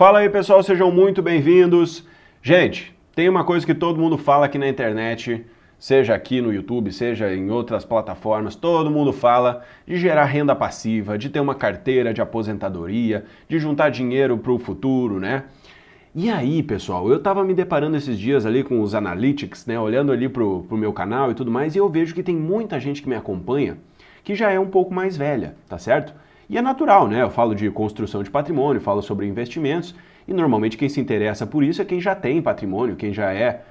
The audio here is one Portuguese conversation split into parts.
Fala aí pessoal, sejam muito bem-vindos. Gente, tem uma coisa que todo mundo fala aqui na internet, seja aqui no YouTube, seja em outras plataformas, todo mundo fala de gerar renda passiva, de ter uma carteira de aposentadoria, de juntar dinheiro para o futuro, né? E aí, pessoal, eu tava me deparando esses dias ali com os analytics, né, olhando ali pro meu canal e tudo mais, e eu vejo que tem muita gente que me acompanha que já é um pouco mais velha, tá certo? E é natural, né? Eu falo de construção de patrimônio, falo sobre investimentos, e normalmente quem se interessa por isso é quem já tem patrimônio, quem já é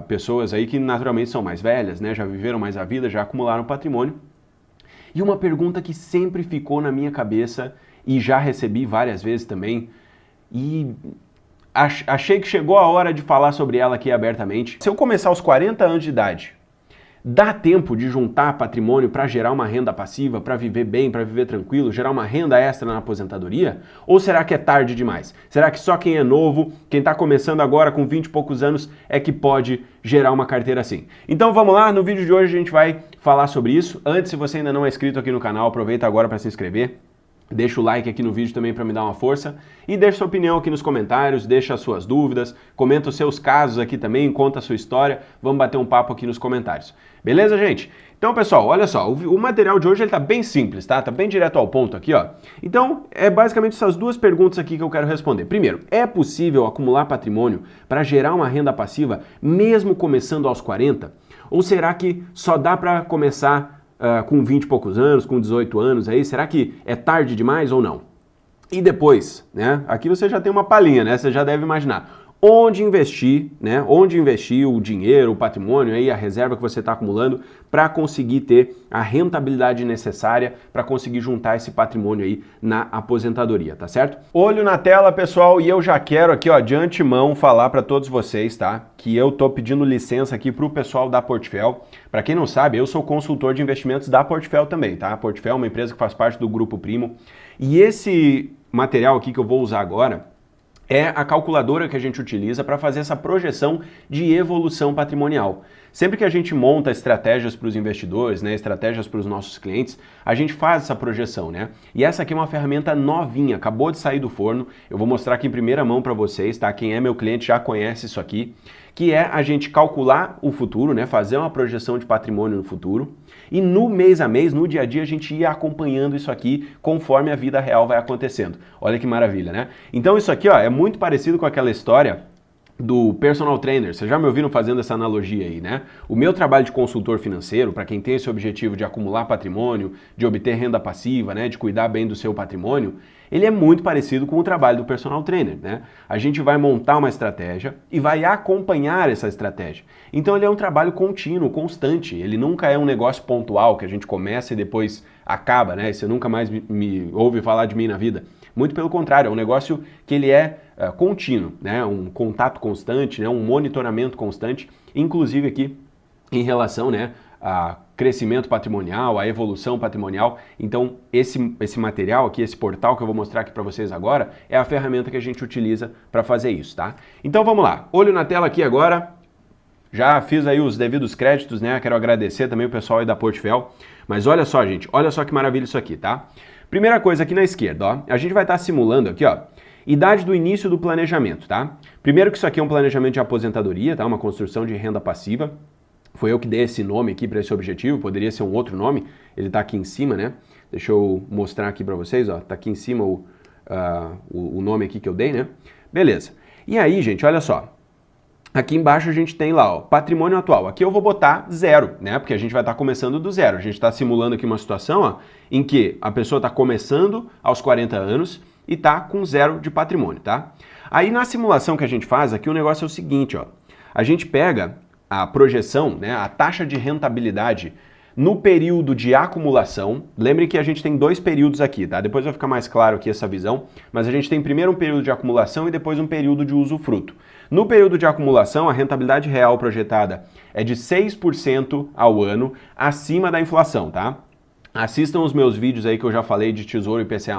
pessoas aí que naturalmente são mais velhas, né? Já viveram mais a vida, já acumularam patrimônio. E uma pergunta que sempre ficou na minha cabeça, e já recebi várias vezes também, e achei que chegou a hora de falar sobre ela aqui abertamente. Se eu começar aos 40 anos de idade, dá tempo de juntar patrimônio para gerar uma renda passiva, para viver bem, para viver tranquilo, gerar uma renda extra na aposentadoria? Ou será que é tarde demais? Será que só quem é novo, quem está começando agora com 20 e poucos anos é que pode gerar uma carteira assim? Então vamos lá, no vídeo de hoje a gente vai falar sobre isso. Antes, se você ainda não é inscrito aqui no canal, aproveita agora para se inscrever. Deixa o like aqui no vídeo também para me dar uma força e deixa sua opinião aqui nos comentários, deixa as suas dúvidas, comenta os seus casos aqui também, conta a sua história, vamos bater um papo aqui nos comentários. Beleza, gente? Então, pessoal, olha só, o material de hoje ele tá bem simples, tá? Tá bem direto ao ponto aqui, ó. Então, é basicamente essas duas perguntas aqui que eu quero responder. Primeiro, é possível acumular patrimônio para gerar uma renda passiva mesmo começando aos 40? Ou será que só dá para começar com 20 e poucos anos, com 18 anos aí, será que é tarde demais ou não? E depois, né, aqui você já tem uma palhinha, né, você já deve imaginar, onde investir, né, onde investir o dinheiro, o patrimônio, aí, a reserva que você está acumulando para conseguir ter a rentabilidade necessária para conseguir juntar esse patrimônio aí na aposentadoria, tá certo? Olho na tela, pessoal, e eu já quero aqui, ó, de antemão falar para todos vocês, tá, que eu tô pedindo licença aqui pro pessoal da Portfel. Para quem não sabe, eu sou consultor de investimentos da Portfel também, tá? A Portfel é uma empresa que faz parte do Grupo Primo. E esse material aqui que eu vou usar agora é a calculadora que a gente utiliza para fazer essa projeção de evolução patrimonial. Sempre que a gente monta estratégias para os investidores, né, estratégias para os nossos clientes, a gente faz essa projeção, né? E essa aqui é uma ferramenta novinha, acabou de sair do forno. Eu vou mostrar aqui em primeira mão para vocês, tá? Quem é meu cliente já conhece isso aqui, que é a gente calcular o futuro, né, fazer uma projeção de patrimônio no futuro, e no mês a mês, no dia a dia, a gente ia acompanhando isso aqui conforme a vida real vai acontecendo. Olha que maravilha, né? Então isso aqui, ó, é muito parecido com aquela história do personal trainer. Vocês já me ouviram fazendo essa analogia aí, né? O meu trabalho de consultor financeiro, para quem tem esse objetivo de acumular patrimônio, de obter renda passiva, né, de cuidar bem do seu patrimônio, ele é muito parecido com o trabalho do personal trainer, né? A gente vai montar uma estratégia e vai acompanhar essa estratégia. Então ele é um trabalho contínuo, constante. Ele nunca é um negócio pontual que a gente começa e depois acaba, né? E você nunca mais me ouve falar de mim na vida. Muito pelo contrário, é um negócio que ele é contínuo, né? Um contato constante, né? Um monitoramento constante, inclusive aqui em relação, né, a crescimento patrimonial, a evolução patrimonial. Então esse material aqui, esse portal que eu vou mostrar aqui para vocês agora, é a ferramenta que a gente utiliza para fazer isso, tá? Então vamos lá, olho na tela aqui agora. Já fiz aí os devidos créditos, né? Quero agradecer também o pessoal aí da Portfel. Mas olha só, gente, olha só que maravilha isso aqui, tá? Primeira coisa aqui na esquerda, ó, a gente vai estar simulando aqui, ó, idade do início do planejamento, tá? Primeiro que isso aqui é um planejamento de aposentadoria, tá? Uma construção de renda passiva. Foi eu que dei esse nome aqui para esse objetivo, poderia ser um outro nome, ele tá aqui em cima, né? Deixa eu mostrar aqui para vocês, ó, tá aqui em cima o nome aqui que eu dei, né? Beleza. E aí, gente, olha só. Aqui embaixo a gente tem lá, ó, patrimônio atual. Aqui eu vou botar 0, né? Porque a gente vai estar começando do zero. A gente está simulando aqui uma situação, ó, em que a pessoa está começando aos 40 anos e está com 0 de patrimônio, tá? Aí na simulação que a gente faz aqui, o negócio é o seguinte, ó. A gente pega a projeção, né, a taxa de rentabilidade no período de acumulação. Lembre que a gente tem dois períodos aqui, tá? Depois vai ficar mais claro aqui essa visão, mas a gente tem primeiro um período de acumulação e depois um período de usufruto. No período de acumulação, a rentabilidade real projetada é de 6% ao ano, acima da inflação, tá? Assistam os meus vídeos aí que eu já falei de Tesouro IPCA+,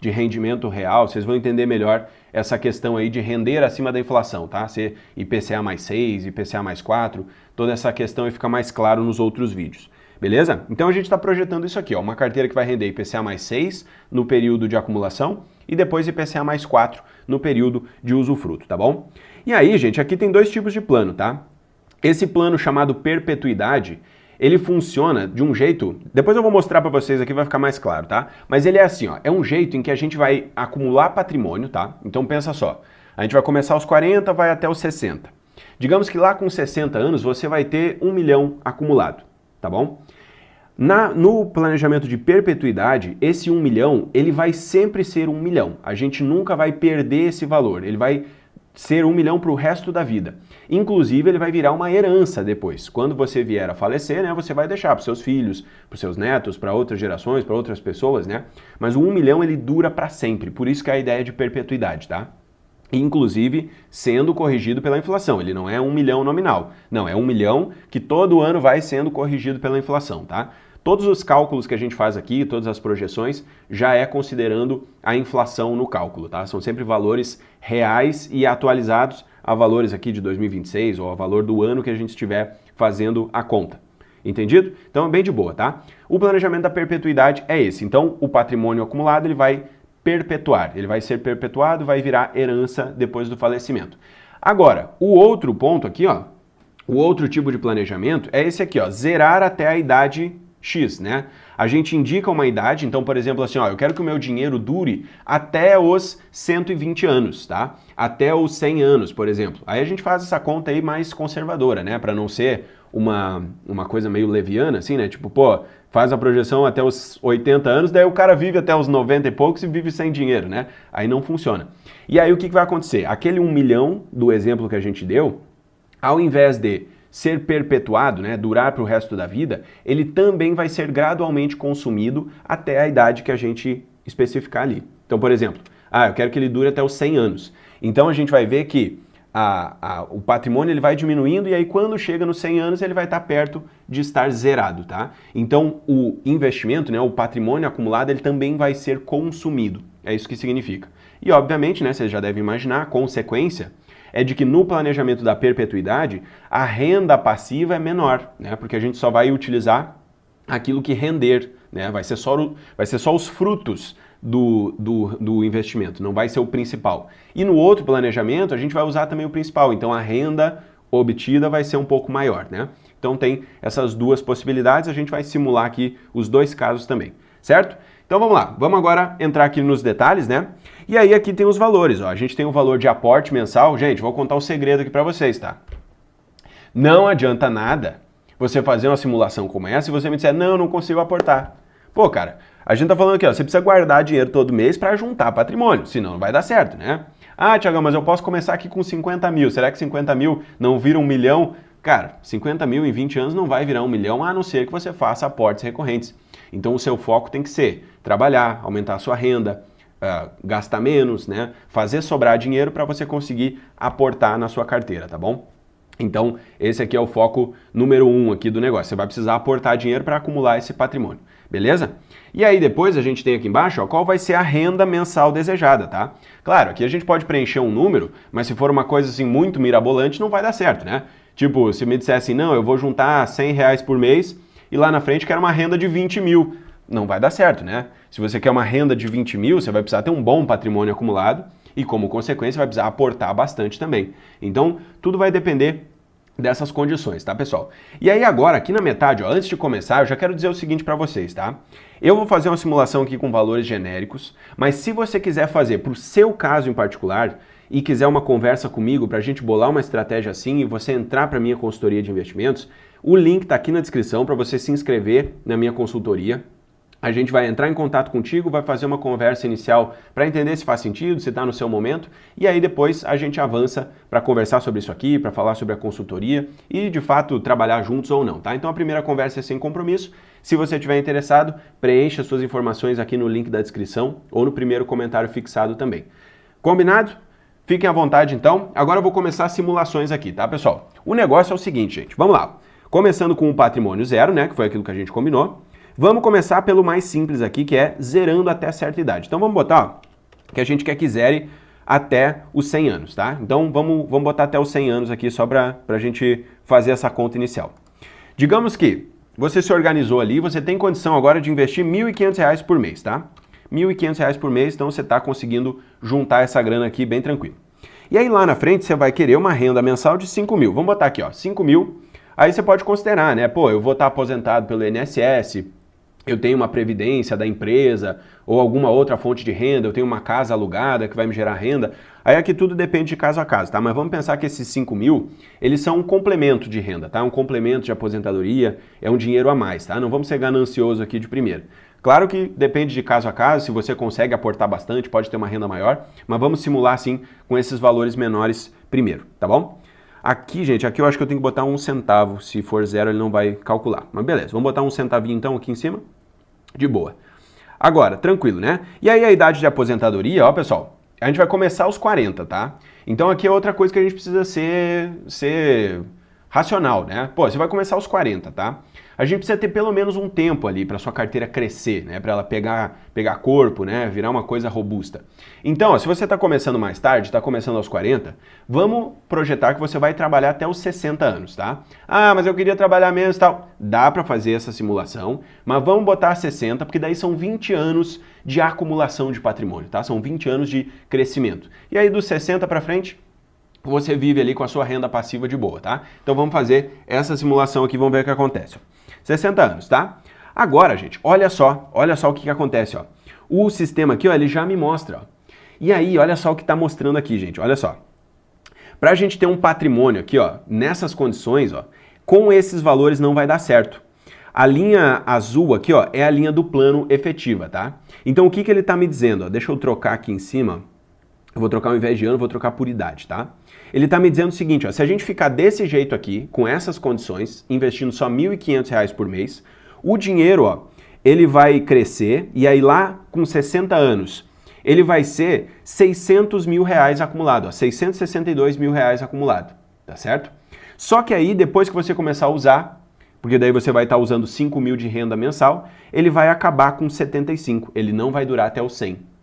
de rendimento real, vocês vão entender melhor essa questão aí de render acima da inflação, tá? Ser IPCA+6, IPCA+4, toda essa questão aí fica mais claro nos outros vídeos. beleza? Então a gente está projetando isso aqui, ó, uma carteira que vai render IPCA mais 6 no período de acumulação e depois IPCA mais 4 no período de usufruto, tá bom? E aí, gente, aqui tem dois tipos de plano, tá? Esse plano chamado perpetuidade, ele funciona de um jeito, depois eu vou mostrar para vocês aqui, vai ficar mais claro, tá? Mas ele é assim, ó, é um jeito em que a gente vai acumular patrimônio, tá? Então pensa só, a gente vai começar aos 40, vai até os 60. Digamos que lá com 60 anos você vai ter 1 milhão acumulado, tá bom? No planejamento de perpetuidade, esse 1 milhão, ele vai sempre ser 1 milhão. A gente nunca vai perder esse valor, ele vai ser 1 milhão para o resto da vida. Inclusive, ele vai virar uma herança depois. Quando você vier a falecer, né, você vai deixar para os seus filhos, para os seus netos, para outras gerações, para outras pessoas, né? Mas o 1 milhão, ele dura para sempre. Por isso que é a ideia de perpetuidade, tá? Inclusive, sendo corrigido pela inflação. Ele não é 1 milhão nominal. Não, é 1 milhão que todo ano vai sendo corrigido pela inflação, tá? Todos os cálculos que a gente faz aqui, todas as projeções, já é considerando a inflação no cálculo, tá? São sempre valores reais e atualizados a valores aqui de 2026 ou a valor do ano que a gente estiver fazendo a conta. Entendido? Então é bem de boa, tá? O planejamento da perpetuidade é esse. Então o patrimônio acumulado ele vai perpetuar, ele vai ser perpetuado, vai virar herança depois do falecimento. Agora, o outro ponto aqui, ó, o outro tipo de planejamento é esse aqui, ó, zerar até a idade X, né? A gente indica uma idade, então, por exemplo, assim, ó, eu quero que o meu dinheiro dure até os 120 anos, tá? Até os 100 anos, por exemplo. Aí a gente faz essa conta aí mais conservadora, né? Para não ser uma coisa meio leviana, assim, né? Tipo, pô, faz a projeção até os 80 anos, daí o cara vive até os 90 e poucos e vive sem dinheiro, né? Aí não funciona. E aí o que vai acontecer? Aquele 1 milhão do exemplo que a gente deu, ao invés de ser perpetuado, né, durar para o resto da vida, ele também vai ser gradualmente consumido até a idade que a gente especificar ali. Então, por exemplo, eu quero que ele dure até os 100 anos. Então a gente vai ver que o patrimônio ele vai diminuindo e aí quando chega nos 100 anos ele vai estar perto de estar zerado, tá? Então o investimento, né, o patrimônio acumulado, ele também vai ser consumido. É isso que significa. E obviamente, né, vocês já devem imaginar, a consequência é de que no planejamento da perpetuidade, a renda passiva é menor, né? Porque a gente só vai utilizar aquilo que render, né? Vai ser só os frutos do investimento, não vai ser o principal. E no outro planejamento, a gente vai usar também o principal, então a renda obtida vai ser um pouco maior, né? Então tem essas duas possibilidades, a gente vai simular aqui os dois casos também, certo? Então vamos lá, vamos agora entrar aqui nos detalhes, né? E aí aqui tem os valores, ó. A gente tem o valor de aporte mensal. Gente, vou contar um segredo aqui para vocês, tá? Não adianta nada você fazer uma simulação como essa e você me disser, não consigo aportar. Pô, cara, a gente tá falando aqui, ó, você precisa guardar dinheiro todo mês para juntar patrimônio, senão não vai dar certo, né? Tiagão, mas eu posso começar aqui com 50 mil. Será que 50 mil não vira 1 milhão? Cara, 50 mil em 20 anos não vai virar 1 milhão, a não ser que você faça aportes recorrentes. Então o seu foco tem que ser trabalhar, aumentar a sua renda, gastar menos, né? Fazer sobrar dinheiro para você conseguir aportar na sua carteira, tá bom? Então, esse aqui é o foco número 1 aqui do negócio. Você vai precisar aportar dinheiro para acumular esse patrimônio, beleza? E aí depois a gente tem aqui embaixo, ó, qual vai ser a renda mensal desejada, tá? Claro, aqui a gente pode preencher um número, mas se for uma coisa assim muito mirabolante, não vai dar certo, né? Tipo, se me dissesse, não, eu vou juntar 100 reais por mês e lá na frente quero uma renda de 20 mil. Não vai dar certo, né? Se você quer uma renda de 20 mil, você vai precisar ter um bom patrimônio acumulado e, como consequência, vai precisar aportar bastante também. Então, tudo vai depender dessas condições, tá, pessoal? E aí agora, aqui na metade, ó, antes de começar, eu já quero dizer o seguinte para vocês, tá? Eu vou fazer uma simulação aqui com valores genéricos, mas se você quiser fazer para o seu caso em particular e quiser uma conversa comigo para a gente bolar uma estratégia assim e você entrar para a minha consultoria de investimentos, o link está aqui na descrição para você se inscrever na minha consultoria. A gente vai entrar em contato contigo, vai fazer uma conversa inicial para entender se faz sentido, se está no seu momento, e aí depois a gente avança para conversar sobre isso aqui, para falar sobre a consultoria e, de fato, trabalhar juntos ou não, tá? Então a primeira conversa é sem compromisso. Se você estiver interessado, preencha suas informações aqui no link da descrição ou no primeiro comentário fixado também. Combinado? Fiquem à vontade, então. Agora eu vou começar as simulações aqui, tá, pessoal? O negócio é o seguinte, gente. Vamos lá. Começando com o patrimônio zero, né, que foi aquilo que a gente combinou. Vamos começar pelo mais simples aqui, que é zerando até certa idade. Então vamos botar, ó, que a gente quer que zere até os 100 anos, tá? Então vamos botar até os 100 anos aqui só para a gente fazer essa conta inicial. Digamos que você se organizou ali, você tem condição agora de investir R$ 1.500 por mês, tá? R$ 1.500 por mês, então você está conseguindo juntar essa grana aqui bem tranquilo. E aí lá na frente você vai querer uma renda mensal de 5 mil. Vamos botar aqui, ó, 5 mil. Aí você pode considerar, né? Pô, eu vou estar aposentado pelo INSS, eu tenho uma previdência da empresa ou alguma outra fonte de renda, eu tenho uma casa alugada que vai me gerar renda. Aí aqui tudo depende de caso a caso, tá? Mas vamos pensar que esses 5 mil, eles são um complemento de renda, tá? Um complemento de aposentadoria, é um dinheiro a mais, tá? Não vamos ser ganancioso aqui de primeira. Claro que depende de caso a caso, se você consegue aportar bastante, pode ter uma renda maior, mas vamos simular assim com esses valores menores primeiro, tá bom? Aqui, gente, aqui eu acho que eu tenho que botar 1 centavo, se for zero ele não vai calcular, mas beleza, vamos botar 1 centavinho então aqui em cima, de boa. Agora, tranquilo, né? E aí a idade de aposentadoria, ó pessoal, a gente vai começar aos 40, tá? Então aqui é outra coisa que a gente precisa ser racional, né? Pô, você vai começar aos 40, tá? A gente precisa ter pelo menos um tempo ali para sua carteira crescer, né? Para ela pegar corpo, né? Virar uma coisa robusta. Então, ó, se você está começando mais tarde, está começando aos 40, vamos projetar que você vai trabalhar até os 60 anos, tá? Ah, mas eu queria trabalhar menos e tal. Dá para fazer essa simulação, mas vamos botar 60, porque daí são 20 anos de acumulação de patrimônio, tá? São 20 anos de crescimento. E aí dos 60 para frente, você vive ali com a sua renda passiva de boa, tá? Então vamos fazer essa simulação aqui, vamos ver o que acontece. 60 anos, tá? Agora, gente, olha só o que acontece, ó. O sistema aqui, ó, ele já me mostra, ó. E aí, olha só o que tá mostrando aqui, gente, olha só. Pra gente ter um patrimônio aqui, ó, nessas condições, ó, com esses valores não vai dar certo. A linha azul aqui, ó, é a linha do plano efetiva, tá? Então o que ele tá me dizendo, ó? Deixa eu trocar aqui em cima. Eu vou trocar ao invés de ano, vou trocar por idade, tá? Ele está me dizendo o seguinte, ó, se a gente ficar desse jeito aqui, com essas condições, investindo só R$ 1.500 por mês, o dinheiro, ó, ele vai crescer e aí lá com 60 anos, ele vai ser 600 mil reais acumulado, ó, 662 mil reais acumulado, tá certo? Só que aí, depois que você começar a usar, porque daí você vai estar usando 5 mil de renda mensal, ele vai acabar com 75, ele não vai durar até os 100.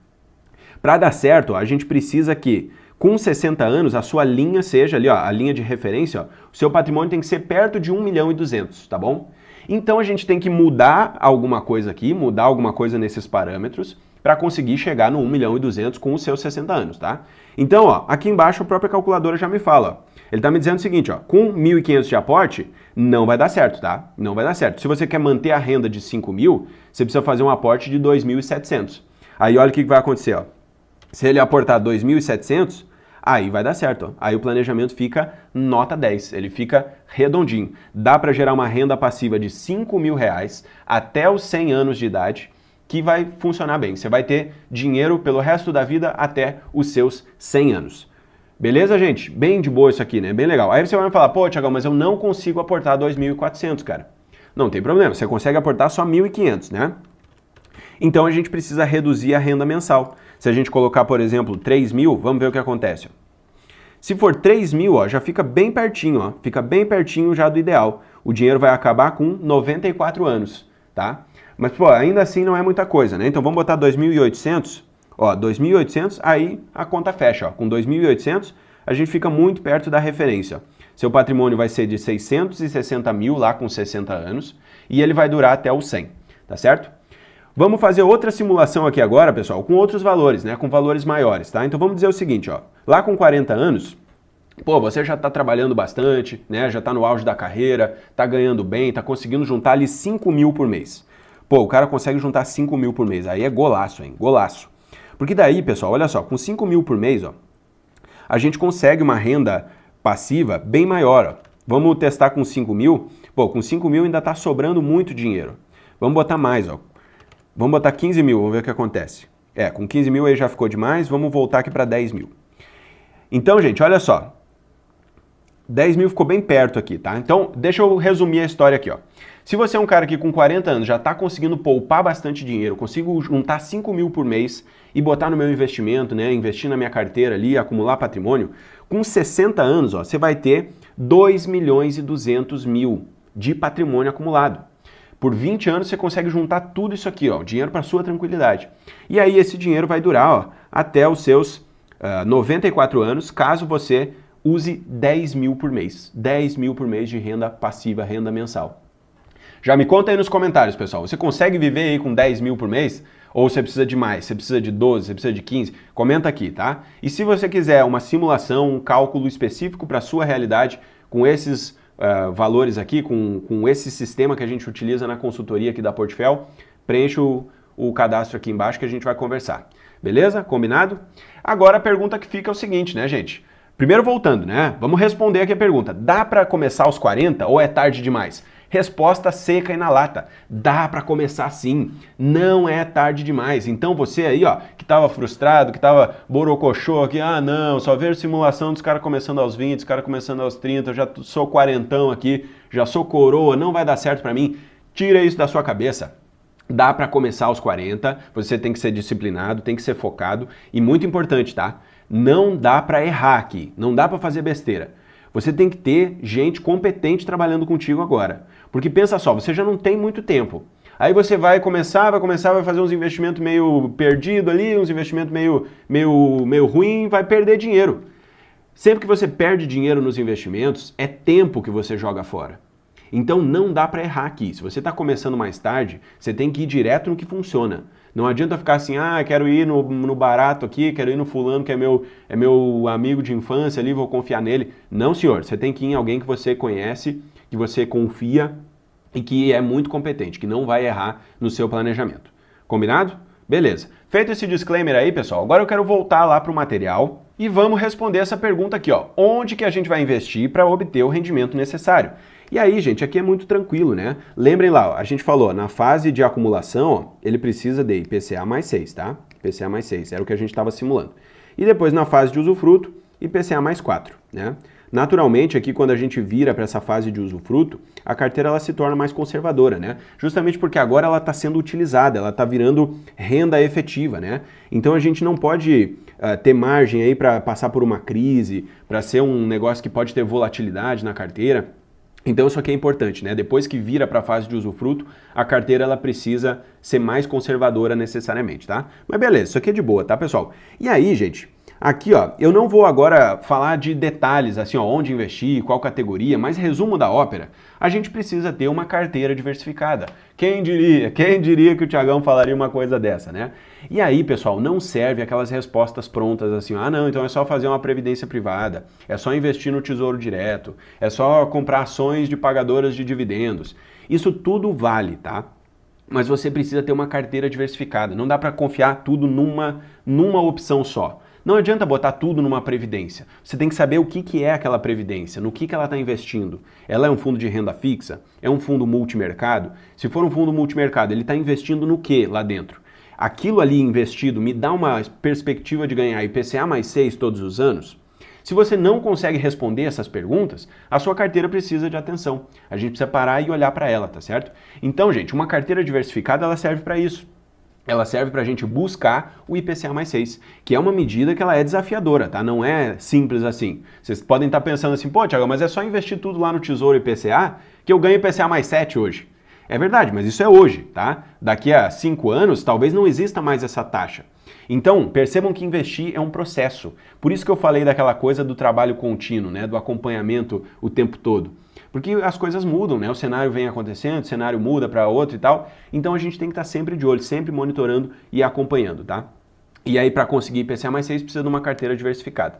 Para dar certo, ó, a gente precisa que com 60 anos a sua linha seja ali, ó, a linha de referência, ó, o seu patrimônio tem que ser perto de 1.200.000, tá bom? Então a gente tem que mudar alguma coisa aqui, mudar alguma coisa nesses parâmetros para conseguir chegar no 1.200.000 com os seus 60 anos, tá? Então, ó, aqui embaixo a própria calculadora já me fala, ó, ele tá me dizendo o seguinte, ó, com 1.500 de aporte, não vai dar certo, tá? Não vai dar certo. Se você quer manter a renda de 5 mil, você precisa fazer um aporte de 2.700. Aí olha o que vai acontecer, ó. Se ele aportar 2.700, aí vai dar certo. Ó. Aí o planejamento fica nota 10, ele fica redondinho. Dá para gerar uma renda passiva de 5 mil reais até os 100 anos de idade, que vai funcionar bem. Você vai ter dinheiro pelo resto da vida até os seus 100 anos. Beleza, gente? Bem de boa isso aqui, né? Bem legal. Aí você vai me falar, pô, Thiagão, mas eu não consigo aportar 2.400, cara. Não tem problema, você consegue aportar só 1.500, né? Então a gente precisa reduzir a renda mensal. Se a gente colocar, por exemplo, 3 mil, vamos ver o que acontece. Se for 3 mil, ó, já fica bem pertinho, ó, fica bem pertinho já do ideal. O dinheiro vai acabar com 94 anos, tá? Mas, pô, ainda assim não é muita coisa, né? Então vamos botar 2.800, ó, 2.800, aí a conta fecha, ó. Com 2.800 a gente fica muito perto da referência. Seu patrimônio vai ser de 660 mil lá com 60 anos e ele vai durar até os 100, tá certo? Vamos fazer outra simulação aqui agora, pessoal, com outros valores, né? Com valores maiores, tá? Então vamos dizer o seguinte, ó. Lá com 40 anos, pô, você já está trabalhando bastante, né? Já está no auge da carreira, está ganhando bem, está conseguindo juntar ali 5 mil por mês. Pô, o cara consegue juntar 5 mil por mês. Aí é golaço, hein? Golaço. Porque daí, pessoal, olha só, com 5 mil por mês, ó, a gente consegue uma renda passiva bem maior, ó. Vamos testar com 5 mil. Pô, com 5 mil ainda está sobrando muito dinheiro. Vamos botar mais, ó. Vamos botar 15 mil, vamos ver o que acontece. É, com 15 mil aí já ficou demais, vamos voltar aqui para 10 mil. Então, gente, olha só. 10 mil ficou bem perto aqui, tá? Então, deixa eu resumir a história aqui, ó. Se você é um cara que com 40 anos já está conseguindo poupar bastante dinheiro, consigo juntar 5 mil por mês e botar no meu investimento, né? Investir na minha carteira ali, acumular patrimônio, com 60 anos, ó, você vai ter 2.200.000 de patrimônio acumulado. Por 20 anos você consegue juntar tudo isso aqui, ó, dinheiro para sua tranquilidade. E aí esse dinheiro vai durar, ó, até os seus 94 anos, caso você use 10 mil por mês. 10 mil por mês de renda passiva, renda mensal. Já me conta aí nos comentários, pessoal. Você consegue viver aí com 10 mil por mês? Ou você precisa de mais? Você precisa de 12? Você precisa de 15? Comenta aqui, tá? E se você quiser uma simulação, um cálculo específico para a sua realidade, com esses valores aqui, com esse sistema que a gente utiliza na consultoria aqui da Portfel, preencha o cadastro aqui embaixo que a gente vai conversar. Beleza? Combinado? Agora a pergunta que fica é o seguinte, né, gente? Primeiro voltando, né? Vamos responder aqui a pergunta. Dá para começar aos 40 ou é tarde demais? Resposta seca e na lata. Dá para começar sim. Não é tarde demais. Então você aí, ó, que tava frustrado, que tava borocochô aqui, ah não, só vejo simulação dos caras começando aos 20, os caras começando aos 30, eu já sou quarentão aqui, já sou coroa, não vai dar certo para mim. Tira isso da sua cabeça. Dá para começar aos 40, você tem que ser disciplinado, tem que ser focado e muito importante, tá? Não dá para errar aqui, não dá para fazer besteira. Você tem que ter gente competente trabalhando contigo agora. Porque pensa só, você já não tem muito tempo. Aí você vai começar, vai fazer uns investimentos meio perdido ali, uns investimentos meio ruim, vai perder dinheiro. Sempre que você perde dinheiro nos investimentos, é tempo que você joga fora. Então não dá para errar aqui. Se você está começando mais tarde, você tem que ir direto no que funciona. Não adianta ficar assim, quero ir no barato aqui, quero ir no fulano que é meu amigo de infância ali, vou confiar nele. Não, senhor, você tem que ir em alguém que você conhece, que você confia e que é muito competente, que não vai errar no seu planejamento. Combinado? Beleza. Feito esse disclaimer aí, pessoal, agora eu quero voltar lá para o material e vamos responder essa pergunta aqui, ó. Onde que a gente vai investir para obter o rendimento necessário? E aí, gente, aqui é muito tranquilo, né? Lembrem lá, ó, a gente falou, na fase de acumulação, ó, ele precisa de IPCA mais 6, tá? IPCA mais 6, era o que a gente estava simulando. E depois na fase de usufruto, IPCA mais 4, né? Naturalmente, aqui quando a gente vira para essa fase de usufruto, a carteira ela se torna mais conservadora, né? Justamente porque agora ela está sendo utilizada, ela está virando renda efetiva, né? Então a gente não pode ter margem aí para passar por uma crise, para ser um negócio que pode ter volatilidade na carteira. Então isso aqui é importante, né? Depois que vira para a fase de usufruto, a carteira ela precisa ser mais conservadora necessariamente, tá? Mas beleza, isso aqui é de boa, tá, pessoal? E aí, gente, aqui, ó, eu não vou agora falar de detalhes, assim, ó, onde investir, qual categoria, mas resumo da ópera, a gente precisa ter uma carteira diversificada. Quem diria que o Thiagão falaria uma coisa dessa, né? E aí, pessoal, não serve aquelas respostas prontas assim, não, então é só fazer uma previdência privada, é só investir no Tesouro Direto, é só comprar ações de pagadoras de dividendos. Isso tudo vale, tá? Mas você precisa ter uma carteira diversificada, não dá para confiar tudo numa opção só. Não adianta botar tudo numa previdência. Você tem que saber o que é aquela previdência, no que ela está investindo. Ela é um fundo de renda fixa? É um fundo multimercado? Se for um fundo multimercado, ele está investindo no que lá dentro? Aquilo ali investido me dá uma perspectiva de ganhar IPCA mais 6 todos os anos? Se você não consegue responder essas perguntas, a sua carteira precisa de atenção. A gente precisa parar e olhar para ela, tá certo? Então, gente, uma carteira diversificada ela serve para isso. Ela serve para a gente buscar o IPCA mais 6, que é uma medida que ela é desafiadora, tá? Não é simples assim. Vocês podem estar pensando assim, pô, Thiago, mas é só investir tudo lá no Tesouro IPCA que eu ganho IPCA mais 7 hoje. É verdade, mas isso é hoje, tá? Daqui a 5 anos, talvez não exista mais essa taxa. Então, percebam que investir é um processo. Por isso que eu falei daquela coisa do trabalho contínuo, né? Do acompanhamento o tempo todo. Porque as coisas mudam, né? O cenário vem acontecendo, o cenário muda para outro e tal. Então a gente tem que estar sempre de olho, sempre monitorando e acompanhando, tá? E aí para conseguir IPCA mais 6 precisa de uma carteira diversificada.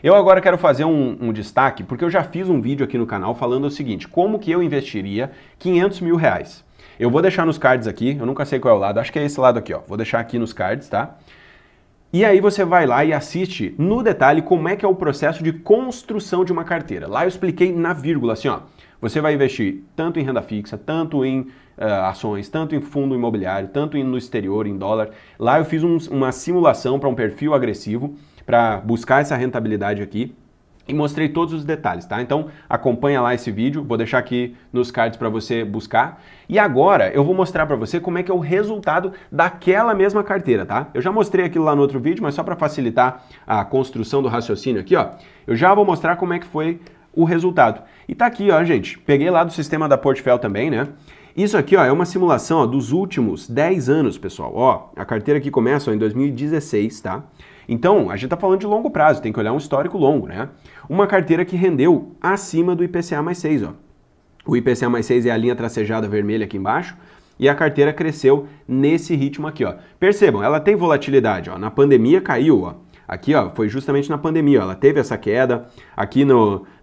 Eu agora quero fazer um destaque, porque eu já fiz um vídeo aqui no canal falando o seguinte, como que eu investiria 500 mil reais. Eu vou deixar nos cards aqui, eu nunca sei qual é o lado, acho que é esse lado aqui, ó. Vou deixar aqui nos cards, tá? E aí você vai lá e assiste no detalhe como é que é o processo de construção de uma carteira. Lá eu expliquei na vírgula, assim, ó. Você vai investir tanto em renda fixa, tanto em ações, tanto em fundo imobiliário, tanto no exterior, em dólar. Lá eu fiz uma simulação para um perfil agressivo, para buscar essa rentabilidade aqui. E mostrei todos os detalhes, tá? Então acompanha lá esse vídeo, vou deixar aqui nos cards para você buscar. E agora eu vou mostrar para você como é que é o resultado daquela mesma carteira, tá? Eu já mostrei aquilo lá no outro vídeo, mas só para facilitar a construção do raciocínio aqui, ó, eu já vou mostrar como é que foi o resultado. E tá aqui, ó, gente, peguei lá do sistema da Portfel também, né? Isso aqui, ó, é uma simulação, ó, dos últimos 10 anos, pessoal. Ó, a carteira aqui começa, ó, em 2016, tá? Então, a gente está falando de longo prazo, tem que olhar um histórico longo, né? Uma carteira que rendeu acima do IPCA mais 6, ó. O IPCA mais 6 é a linha tracejada vermelha aqui embaixo. E a carteira cresceu nesse ritmo aqui, ó. Percebam, ela tem volatilidade, ó. Na pandemia caiu, ó. Aqui, ó, foi justamente na pandemia, ó, ela teve essa queda. Aqui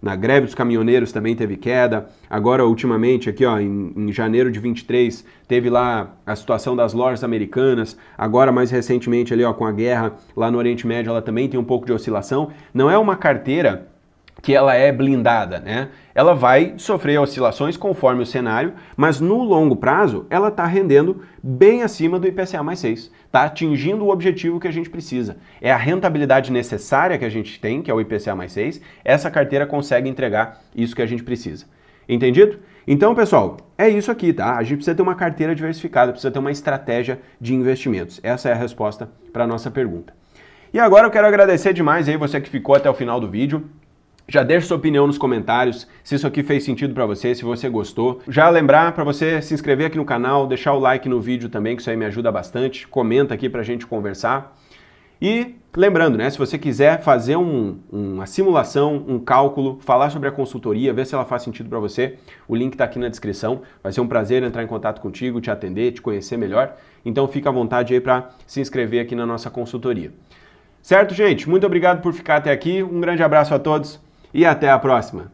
na greve dos caminhoneiros também teve queda. Agora, ultimamente, aqui, ó, em janeiro de 23, teve lá a situação das lojas americanas. Agora, mais recentemente, ali, ó, com a guerra lá no Oriente Médio, ela também tem um pouco de oscilação. Não é uma carteira que ela é blindada, né? Ela vai sofrer oscilações conforme o cenário, mas no longo prazo ela está rendendo bem acima do IPCA mais 6, está atingindo o objetivo que a gente precisa. É a rentabilidade necessária que a gente tem, que é o IPCA mais 6, essa carteira consegue entregar isso que a gente precisa. Entendido? Então, pessoal, é isso aqui, tá? A gente precisa ter uma carteira diversificada, precisa ter uma estratégia de investimentos. Essa é a resposta para a nossa pergunta. E agora eu quero agradecer demais aí você que ficou até o final do vídeo. Já deixa sua opinião nos comentários, se isso aqui fez sentido para você, se você gostou. Já lembrar para você se inscrever aqui no canal, deixar o like no vídeo também, que isso aí me ajuda bastante. Comenta aqui para a gente conversar. E lembrando, né, se você quiser fazer uma simulação, um cálculo, falar sobre a consultoria, ver se ela faz sentido para você, o link está aqui na descrição. Vai ser um prazer entrar em contato contigo, te atender, te conhecer melhor. Então fica à vontade aí para se inscrever aqui na nossa consultoria. Certo, gente? Muito obrigado por ficar até aqui. Um grande abraço a todos. E até a próxima!